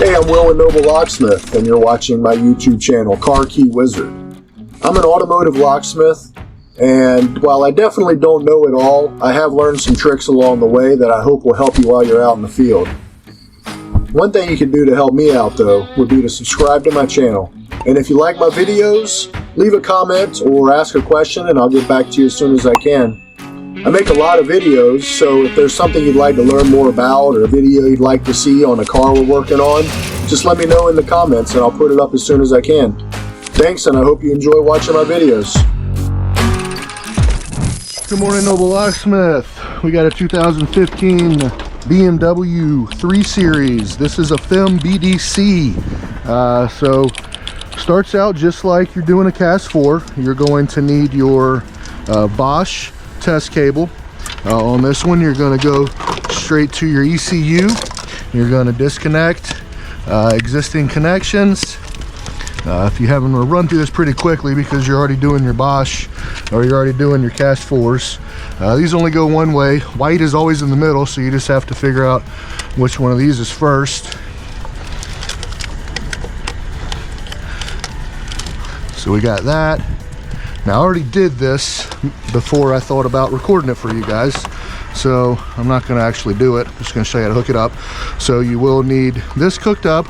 Hey, I'm Will and Noble Locksmith, and you're watching my YouTube channel, Car Key Wizard. I'm an automotive locksmith, and while I definitely don't know it all, I have learned some tricks along the way that I hope will help you while you're out in the field. One thing you can do to help me out, though, would be to subscribe to my channel. And if you like my videos, leave a comment or ask a question, and I'll get back to you as soon as I can. I make a lot of videos, so if there's something you'd like to learn more about or a video you'd like to see on a car we're working on, just let me know in the comments and I'll put it up as soon as I can. Thanks, and I hope you enjoy watching my videos. Good morning, Noble Locksmith. We got a 2015 BMW 3 Series. This is a FEM BDC. So starts out just like you're doing a Cast 4. You're going to need your Bosch test cable. On this one, you're going to go straight to your ECU. You're going to disconnect existing connections. If you haven't, we'll run through this pretty quickly because you're already doing your Bosch or you're already doing your Cast 4s. These only go one way. White is always in the middle, so you just have to figure out which one of these is first. So we got that. Now, I already did this before I thought about recording it for you guys, so I'm not going to actually do it. I'm just going to show you how to hook it up. So you will need this hooked up.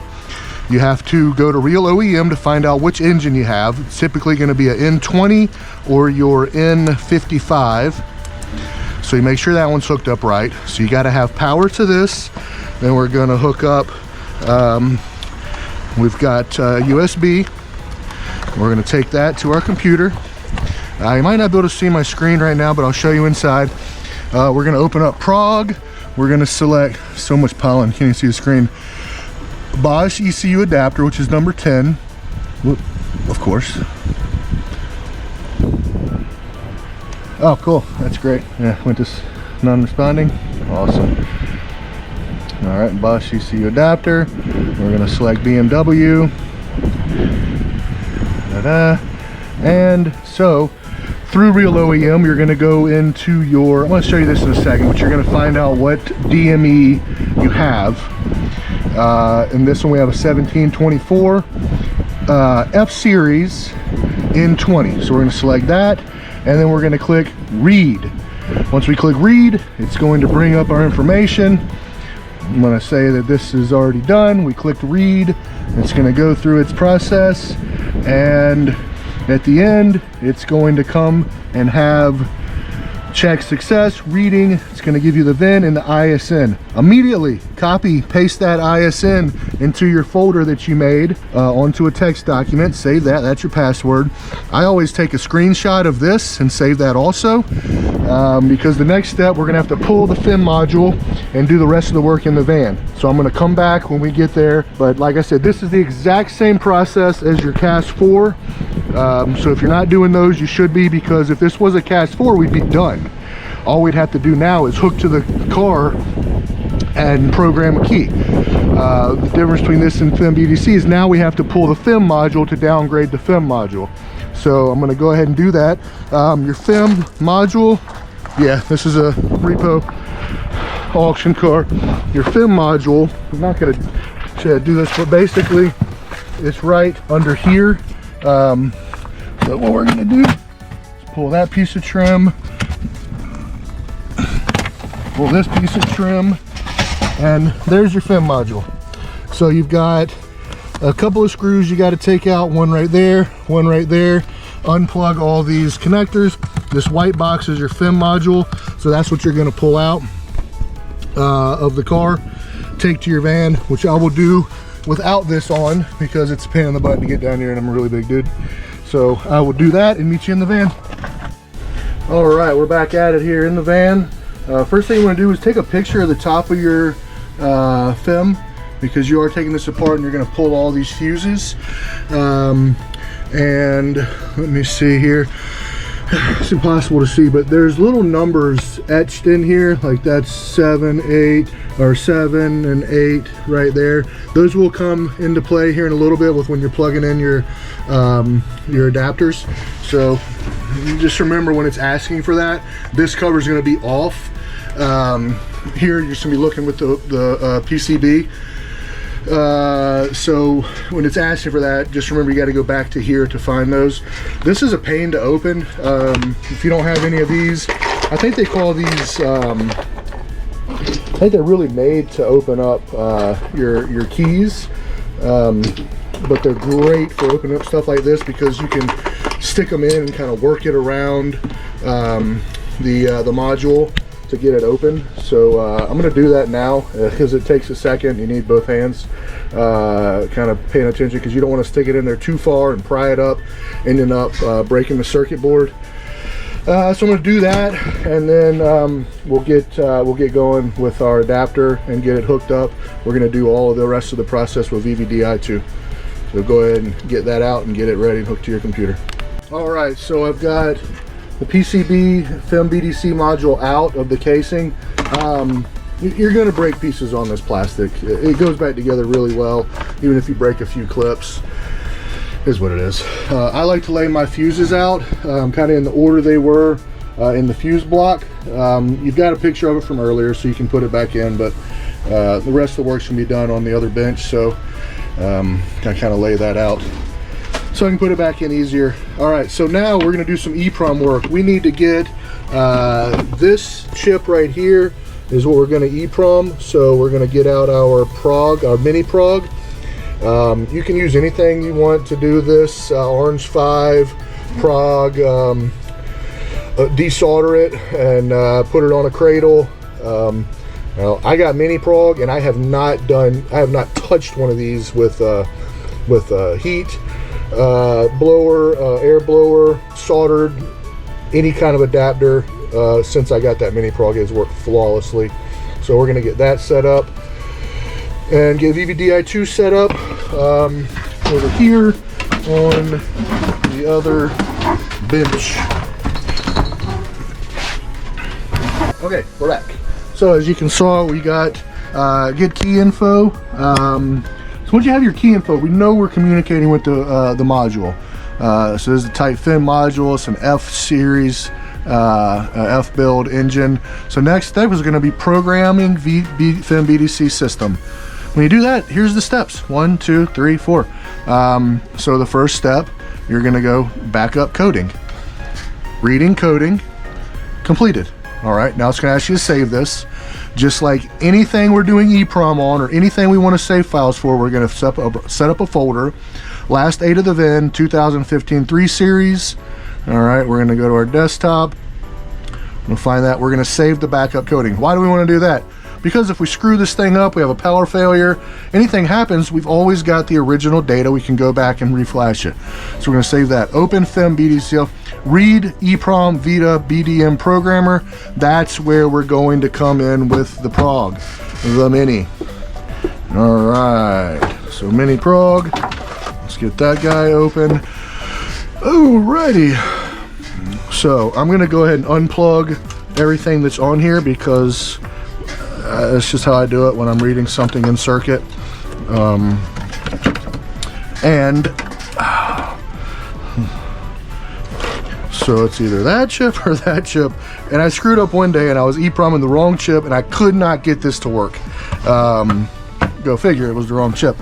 You have to go to Real OEM to find out which engine you have. It's typically going to be an N20 or your N55. So you make sure that one's hooked up right. So you got to have power to this. Then we're going to hook up, we've got USB. We're going to take that to our computer. You might not be able to see my screen right now, but I'll show you inside. We're going to open up Prog. We're going to select, so much pollen, can't even see the screen. Bosch ECU adapter, which is number 10. Whoop, of course. Oh, cool. That's great. Yeah, went to non-responding. Awesome. All right, Bosch ECU adapter. We're going to select BMW. And so through Real OEM, you're going to go into your, I'm going to show you this in a second, but you're going to find out what DME you have. In this one we have a 1724 F Series N20. So we're going to select that, and then we're going to click read. Once we click read, it's going to bring up our information. I'm going to say that this is already done. We clicked read. It's going to go through its process, and at the end it's going to come and have check success reading. It's going to give you the VIN and the ISN. Immediately copy paste that ISN into your folder that you made onto a text document. Save that. That's your password. I always take a screenshot of this and save that also, because the next step, we're going to have to pull the FEM module and do the rest of the work in the van. So I'm going to come back when we get there, but like I said, this is the exact same process as your Cast 4. So if you're not doing those, you should be, because if this was a Cast 4, we'd be done. All we'd have to do now is hook to the car and program a key. The difference between this and FEM BDC is now we have to pull the FEM module to downgrade the FEM module. So I'm going to go ahead and do that. Your FEM module, yeah, this is a repo auction car. Your FEM module, I'm not going to do this, but basically it's right under here. So what we're going to do is pull that piece of trim, pull this piece of trim, and there's your FEM module. So you've got a couple of screws you got to take out, one right there, one right there. Unplug all these connectors. This white box is your FEM module, so that's what you're going to pull out of the car, take to your van, which I will do without this on because it's a pain in the butt to get down here and I'm a really big dude. So I will do that and meet you in the van. All right, we're back at it here in the van. First thing you want to do is take a picture of the top of your FEM, because you are taking this apart and you're going to pull all these fuses. And let me see here. It's impossible to see, but there's little numbers etched in here, like that's 7, 8, or 7 and 8 right there. Those will come into play here in a little bit with when you're plugging in your adapters. So just remember, when it's asking for that, this cover is going to be off. Here you're just going to be looking with the PCB. So when it's asking for that, just remember you got to go back to here to find those. This is a pain to open. If you don't have any of these, I think they call these, I think they're really made to open up your keys. But they're great for opening up stuff like this because you can stick them in and kind of work it around the module to get it open. So I'm going to do that now because it takes a second. You need both hands kind of paying attention because you don't want to stick it in there too far and pry it up, ending up breaking the circuit board. So I'm going to do that, and then we'll get going with our adapter and get it hooked up. We're going to do all of the rest of the process with VVDI12. So go ahead and get that out and get it ready and hooked to your computer. All right, so I've got the PCB FEM BDC module out of the casing. You're going to break pieces on this plastic. It goes back together really well, even if you break a few clips. Is what it is. I like to lay my fuses out kind of in the order they were in the fuse block. You've got a picture of it from earlier, so you can put it back in, but the rest of the work can be done on the other bench, so I kind of lay that out so I can put it back in easier. All right, so now we're going to do some EEPROM work. We need to get this chip right here is what we're going to EEPROM. So we're going to get out our prog, our mini prog. You can use anything you want to do this, orange 5, prog, desolder it and put it on a cradle. Now I got mini prog and I have not touched one of these with heat, blower, air blower, soldered, any kind of adapter. Since I got that mini prog, it's worked flawlessly. So we're gonna get that set up and get VVDI2 set up over here on the other bench. Okay, we're back. So as you can see, we got get key info. So once you have your key info, we know we're communicating with the module. So this is the Type FEM module. It's an F series, F build engine. So next step is going to be programming FEM BDC system. When you do that, here's the steps: 1, 2, 3, 4. So the first step, you're going to go backup coding, reading coding, completed. All right, now it's going to ask you to save this. Just like anything we're doing EEPROM on or anything we want to save files for, we're going to set up a folder. Last 8 of the VIN, 2015 3 series. All right, we're going to go to our desktop. We'll find that. We're going to save the backup coding. Why do we want to do that? Because if we screw this thing up, we have a power failure, anything happens, we've always got the original data. We can go back and reflash it. So we're going to save that. Open FEM BDC, read EEPROM Vita BDM programmer. That's where we're going to come in with the prog, the mini. All right, so mini prog. Let's get that guy open. Alrighty. So I'm going to go ahead and unplug everything that's on here because that's just how I do it when I'm reading something in circuit. So it's either that chip or that chip. And I screwed up one day and I was EEPROMing the wrong chip and I could not get this to work. Go figure, it was the wrong chip.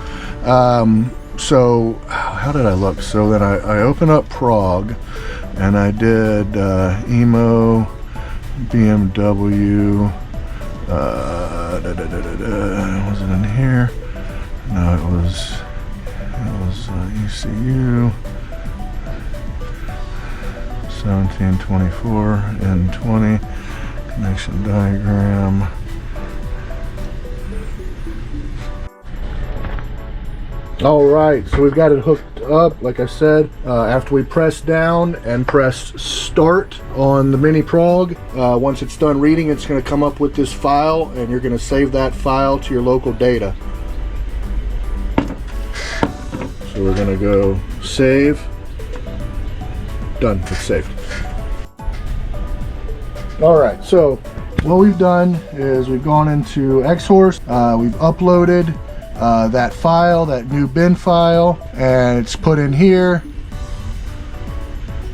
So how did I look? So then I open up prog and I did emo BMW. Was it in here? No, it was ECU 1724 N20 connection diagram. All right, so we've got it hooked up, like I said. After we press down and press start on the mini prog, once it's done reading, it's going to come up with this file, and you're going to save that file to your local data. So we're going to go save. Done, it's saved. All right, so what we've done is we've gone into Xhorse, we've uploaded that file, that new bin file, and it's put in here.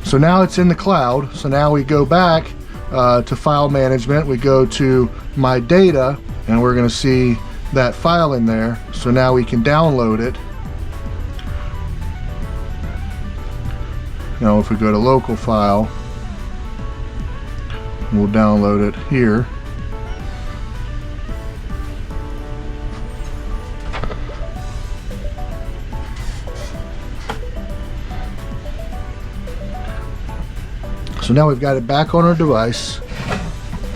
So now it's in the cloud. So now we go back to file management. We go to my data and we're going to see that file in there, so now we can download it. Now if we go to local file, we'll download it here. So now we've got it back on our device.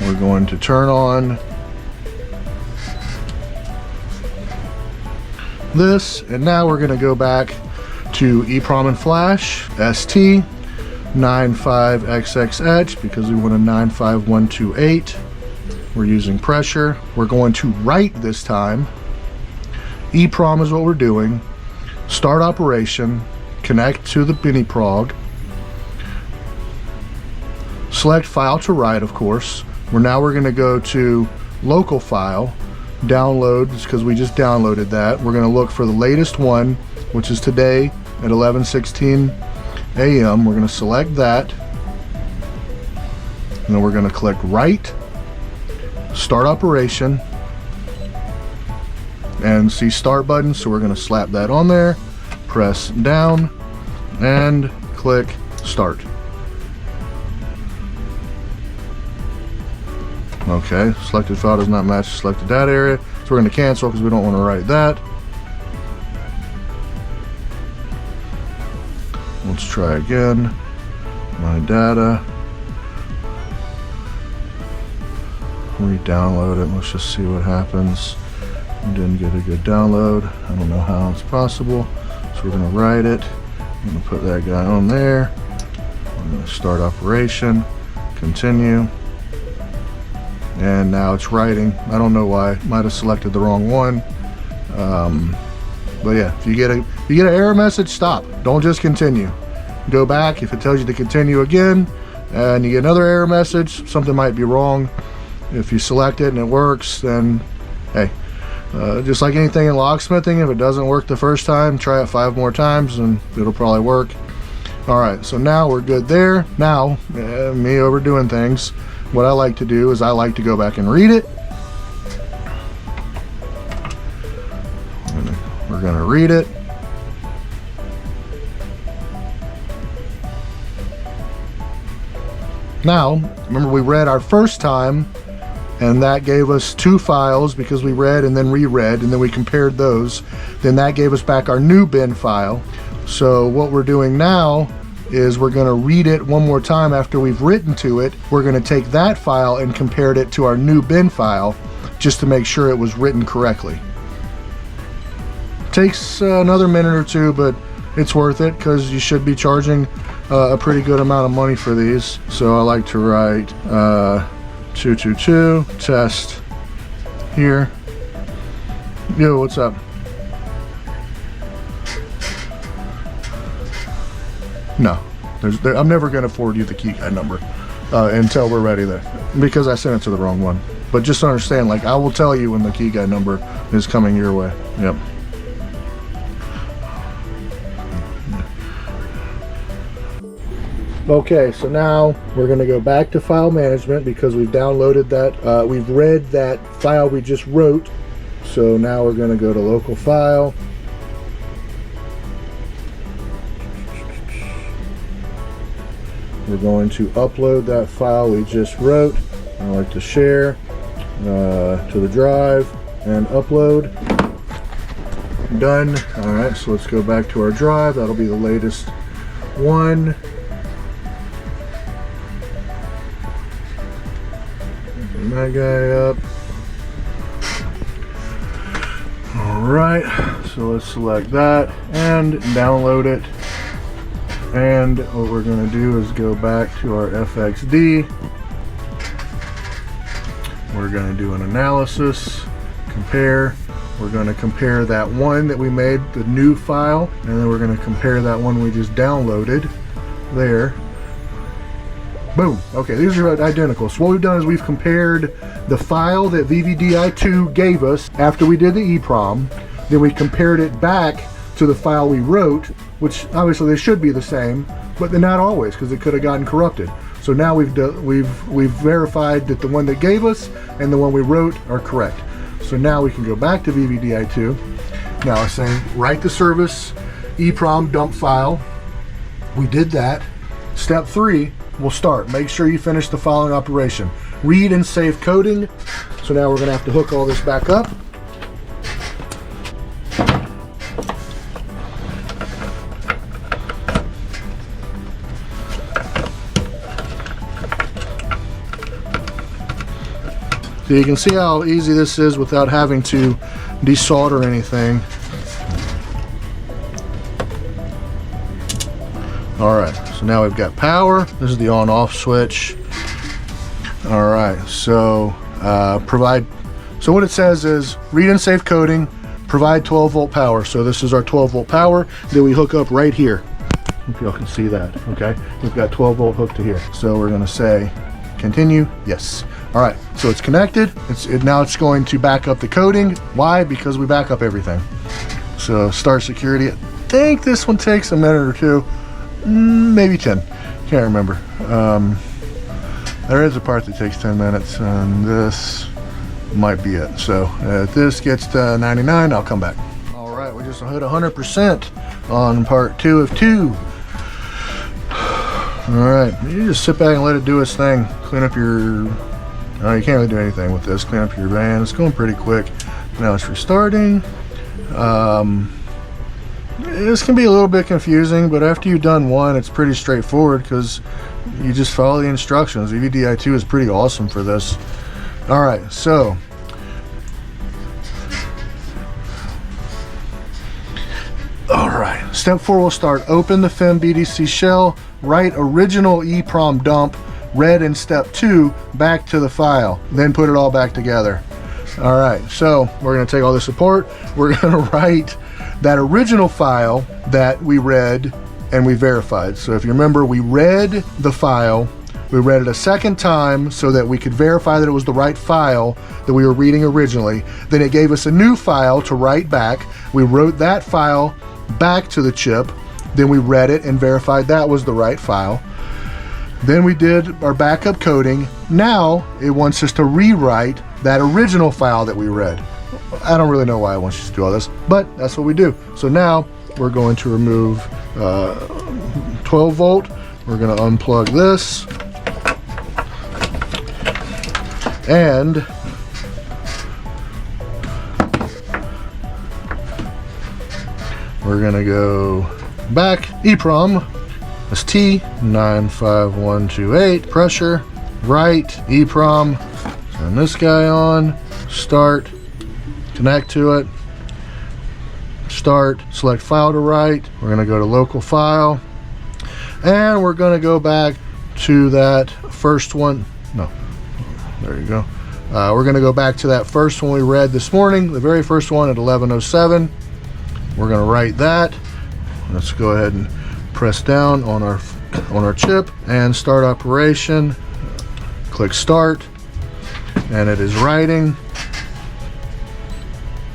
We're going to turn on this, and now we're going to go back to EEPROM and Flash ST95XXH because we want a 95128. We're using pressure. We're going to write this time. EEPROM is what we're doing. Start operation, connect to the BDC. Select file to write, of course. We're going to go to local file, download, because we just downloaded that. We're going to look for the latest one, which is today at 11:16 a.m. We're going to select that, and then we're going to click write, start operation, and see start button. So we're going to slap that on there, press down, and click start. Okay, selected file does not match the selected data area, so we're going to cancel because we don't want to write that. Let's try again. My data. Re-download it. Let's just see what happens. We didn't get a good download. I don't know how it's possible. So we're going to write it. I'm going to put that guy on there. I'm going to start operation. Continue. And now it's writing. I don't know why. Might have selected the wrong one. But yeah, if you get an error message, stop. Don't just continue. Go back. If it tells you to continue again and you get another error message, something might be wrong. If you select it and it works, then hey, just like anything in locksmithing, if it doesn't work the first time, try it 5 more times and it'll probably work. All right, so now we're good there. Now, me overdoing things. What I like to do is I like to go back and read it. We're going to read it. Now, remember we read our first time, and that gave us 2 files because we read and then reread, and then we compared those. Then that gave us back our new bin file. So what we're doing now is we're going to read it one more time after we've written to it. We're going to take that file and compare it to our new bin file just to make sure it was written correctly. Takes another minute or 2, but it's worth it because you should be charging a pretty good amount of money for these. So I like to write 222 test here. Yo, what's up? No, I'm never going to forward you the key guide number until we're ready there, because I sent it to the wrong one. But just understand, like, I will tell you when the key guide number is coming your way. Yep. Okay, so now we're going to go back to file management because we've downloaded that, we've read that file we just wrote. So now we're going to go to local file. We're going to upload that file we just wrote. I like to share to the drive and upload. Done. All right, so let's go back to our drive. That'll be the latest one. Open that guy up. All right, so let's select that and download it. And what we're going to do is go back to our FXD. We're going to do an analysis, compare. We're going to compare that one that we made, the new file, and then we're going to compare that one we just downloaded there. Boom. Okay, these are identical. So what we've done is we've compared the file that VVDI12 gave us after we did the EEPROM. Then we compared it back to the file we wrote, which obviously they should be the same, but they're not always because it could have gotten corrupted. So now we've verified that the one that gave us and the one we wrote are correct. So now we can go back to VVDI2. Now it's saying write the service EEPROM dump file. We did that. Step 3 will start. Make sure you finish the following operation. Read and save coding. So now we're going to have to hook all this back up. So you can see how easy this is without having to desolder anything. All right, so now we've got power. This is the on-off switch. All right, so so what it says is read and save coding, provide 12 volt power. So this is our 12 volt power that we hook up right here. If y'all can see that, okay? We've got 12 volt hooked to here. So we're gonna say continue, yes. All right, so it's connected. Now it's going to back up the coding. Why? Because we back up everything. So start security. I think this one takes a minute or two, maybe 10. Can't remember. There is a part that takes 10 minutes, and this might be it. So if this gets to 99, I'll come back. All right, we just hit 100% on part 2 of 2. All right, you just sit back and let it do its thing. Clean up your, oh, you can't really do anything with this. Clean up your van. It's going pretty quick. Now it's restarting. This can be a little bit confusing, but after you've done one, it's pretty straightforward because you just follow the instructions. VVDI2 is pretty awesome for this. All right, so all right, step 4 will start. Open the FEM BDC shell, write original EEPROM dump, read in step 2 back to the file, then put it all back together. All right, so we're going to take all this apart. We're going to write that original file that we read and we verified. So if you remember, we read the file, we read it a second time so that we could verify that it was the right file that we were reading originally. Then it gave us a new file to write back. We wrote that file back to the chip. Then we read it and verified that was the right file. Then we did our backup coding. Now it wants us to rewrite that original file that we read. I don't really know why it wants us to do all this, but that's what we do. So now we're going to remove 12 volt. We're going to unplug this. And we're going to go back. EEPROM is T95128. Pressure, right, EEPROM. Turn this guy on. Start. Connect to it. Start. Select file to write. We're going to go to local file. And we're going to go back to that first one. No. There you go. We're going to go back to that first one we read this morning, the very first one at 11:07. We're going to write that. Let's go ahead and press down on our chip and start operation. Click start, and it is writing.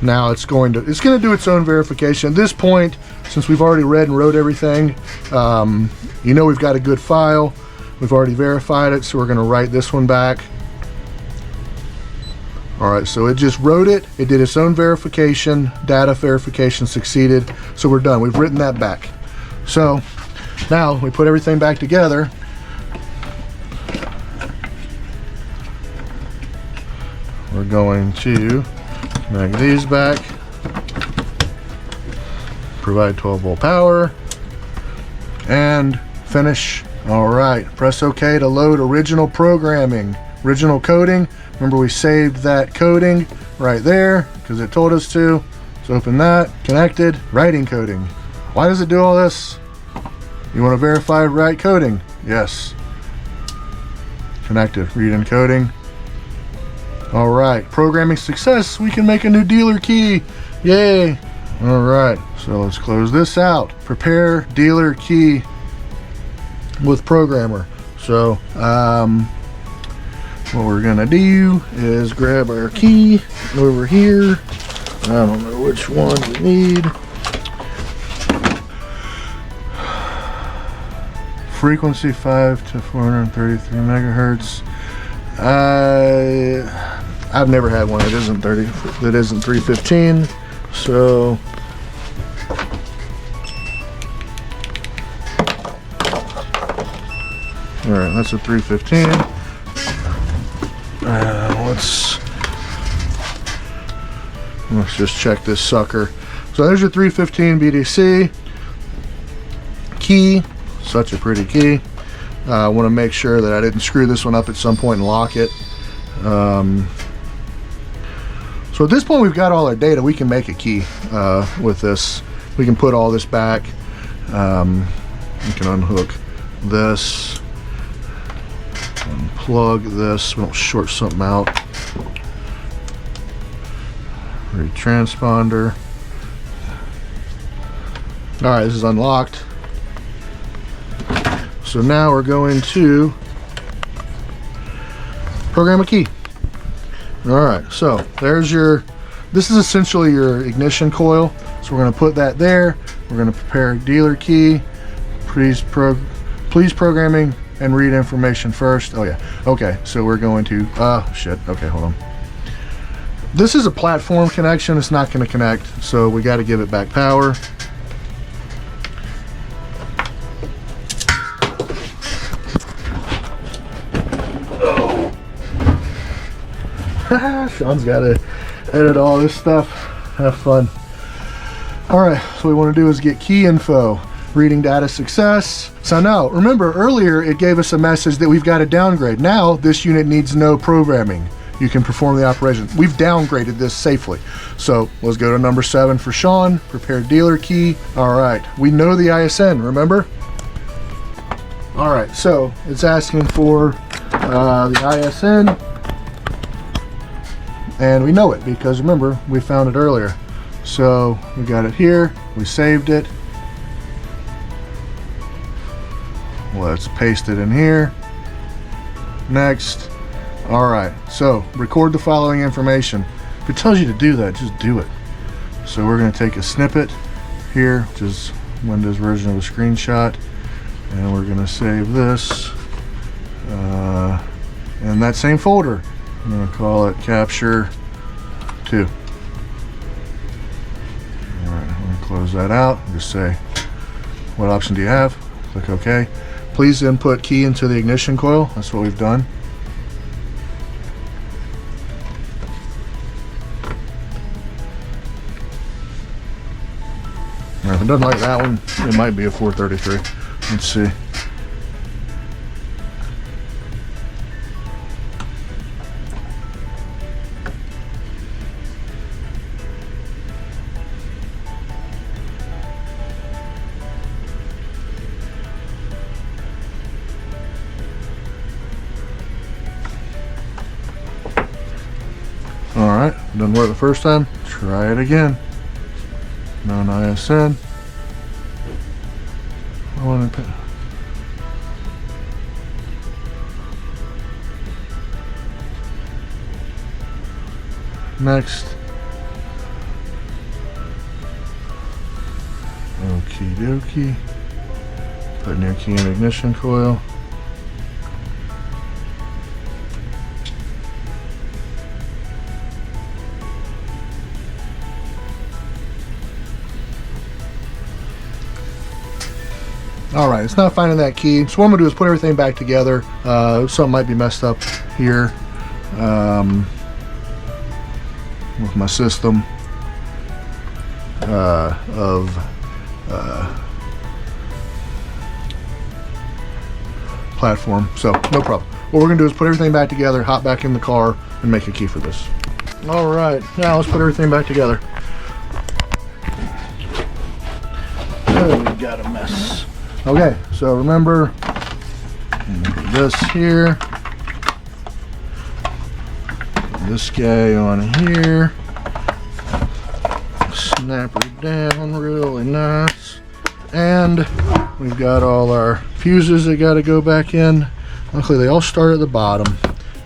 Now it's going to do its own verification. At this point, since we've already read and wrote everything, you know we've got a good file. We've already verified it, so we're going to write this one back. All right, so it just wrote it. It did its own verification. Data verification succeeded. So we're done. We've written that back. So now we put everything back together. We're going to connect these back. Provide 12 volt power. And finish. All right, press OK to load original programming. Original coding. Remember, we saved that coding right there because it told us to. Let's open that. Connected. Writing coding. Why does it do all this? You want to verify right coding? Yes. Connected. Read encoding. All right. Programming success. We can make a new dealer key. Yay. All right. So let's close this out. Prepare dealer key with programmer. So, what we're gonna do is grab our key over here. I don't know which one we need. Frequency 5 to 433 megahertz. I I've never had one that isn't 315. So all right, that's a 315. Let's just check this sucker. So there's your 315 BDC key. Such a pretty key. I want to make sure that I didn't screw this one up at some point and lock it. So at this point we've got all our data. We can make a key with this. We can put all this back. We can unhook this, unplug this. We don't short something out. Read transponder. All right, this is unlocked. So now we're going to program a key. All right, so there's your, this is essentially your ignition coil. So we're going to put that there. We're going to prepare a dealer key. Please programming and read information first. Oh yeah, okay, so we're going to, shit, okay, hold on. This is a platform connection. It's not going to connect, so we got to give it back power. Sean's got to edit all this stuff. Have fun. All right, so what we want to do is get key info. Reading data success. So now, remember earlier it gave us a message that we've got to downgrade. Now this unit needs no programming. You can perform the operation. We've downgraded this safely. So let's go to number 7 for Sean. Prepare dealer key. All right, we know the ISN, remember? All right, so it's asking for the ISN. And we know it because remember, we found it earlier. So we got it here, we saved it. Let's paste it in here. Next. All right, so record the following information. If it tells you to do that, just do it. So we're gonna take a snippet here, which is Windows version of a screenshot, and we're gonna save this in that same folder. I'm gonna call it capture 2. All right, I'm gonna close that out. Just say, what option do you have? Click OK. Please input key into the ignition coil. That's what we've done. Now, if it doesn't like that one, it might be a 433. Let's see. Alright, didn't work the first time. Try it again. Non ISN. Next. Okie dokie. Put new key in ignition coil. All right, it's not finding that key. So what I'm gonna do is put everything back together. Something might be messed up here with my system of platform. So no problem. What we're gonna do is put everything back together, hop back in the car, and make a key for this. All right, now let's put everything back together. Oh, we got a mess. Okay, so remember, put this here, put this guy on here, snap her down really nice, and we've got all our fuses that got to go back in. Luckily they all start at the bottom,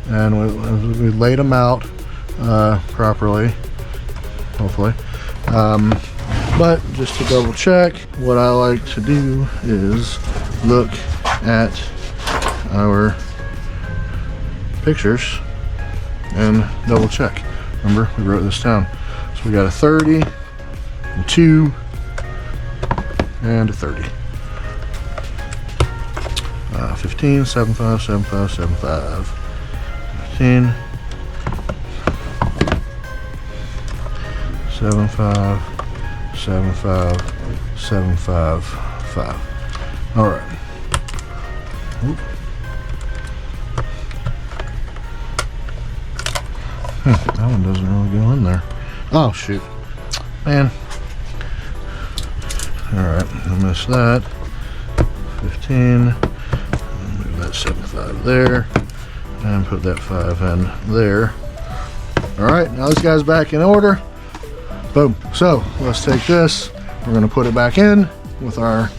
and we laid them out properly, hopefully. But just to double check, what I like to do is look at our pictures and double check. Remember, we wrote this down. So we got a 30, a 2, and a 30. 15, 75, 75, 75, 15, 75, 75, 75, 5. All right. Oop. That one doesn't really go in there. Oh shoot, man. All right, I missed that. 15. Move that 75 there, and put that 5 in there. All right, now this guy's back in order. Boom. So let's take this. We're gonna put it back in with our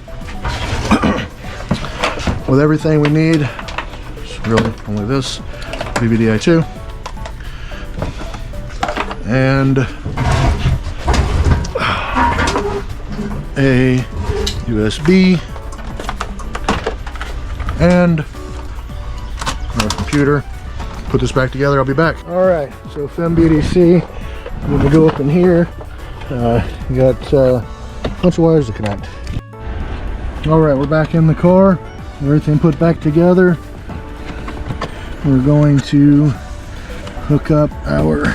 with everything we need. It's really only this VVDI2 and a USB and our computer. Put this back together. I'll be back. All right, so FEM BDC. I'm gonna go up in here. You got a bunch of wires to connect. All right, we're back in the car. Everything put back together. We're going to hook up our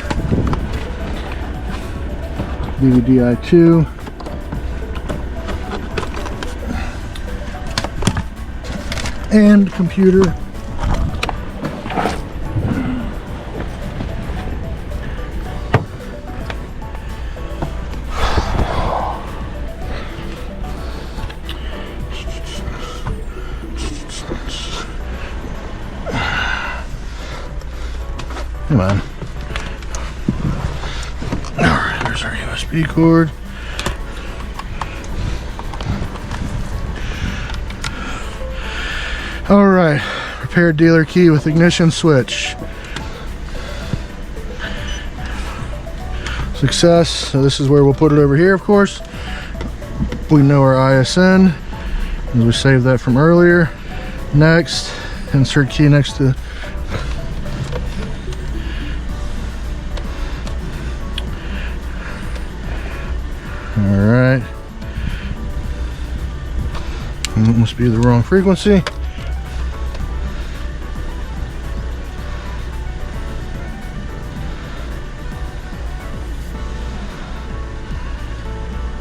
VVDI2 and computer. Come on. Alright, there's our USB cord. Alright, repair dealer key with ignition switch. Success. So this is where we'll put it over here, of course. We know our ISN, as we saved that from earlier. Next, insert key next to Alright. That must be the wrong frequency.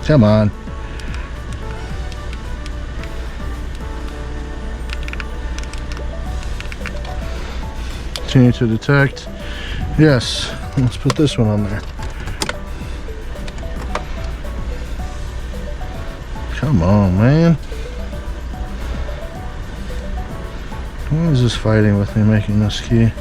Come on. Continue to detect. Yes. Let's put this one on there. Come on, man. Why is this fighting with me making this key?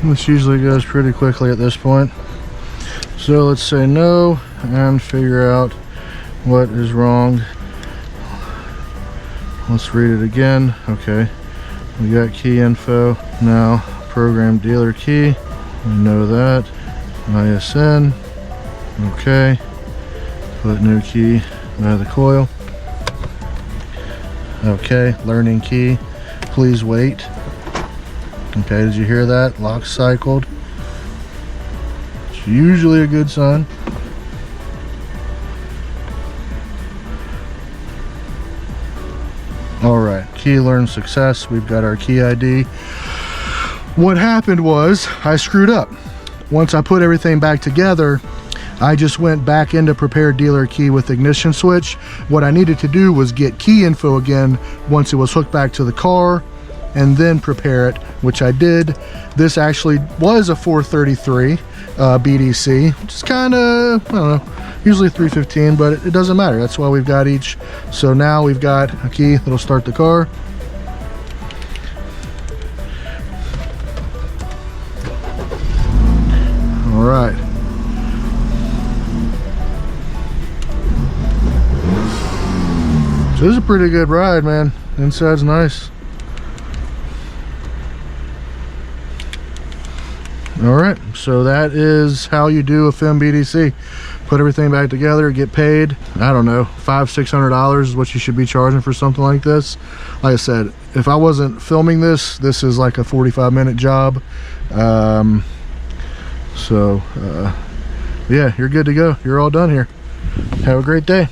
This usually goes pretty quickly at this point. So let's say no and figure out what is wrong. Let's read it again. Okay, we got key info. Now program dealer key. We know that. ISN. Okay. Put new key by the coil. Okay, learning key. Please wait. Okay, did you hear that? Lock cycled. It's usually a good sign. Alright, key learned success. We've got our key ID. What happened was I screwed up. Once I put everything back together, I just went back into prepare dealer key with ignition switch. What I needed to do was get key info again once it was hooked back to the car and then prepare it, which I did. This actually was a 433 BDC, which is kind of, I don't know, usually 315, but it doesn't matter. That's why we've got each. So now we've got a key that'll start the car. All right. So this is a pretty good ride, man. Inside's nice. All right, so that is how you do a FEM BDC. Put everything back together, get paid. I don't know, $500–600 is what you should be charging for something like this. Like I said, if I wasn't filming this is like a 45-minute job. Yeah, you're good to go. You're all done here. Have a great day.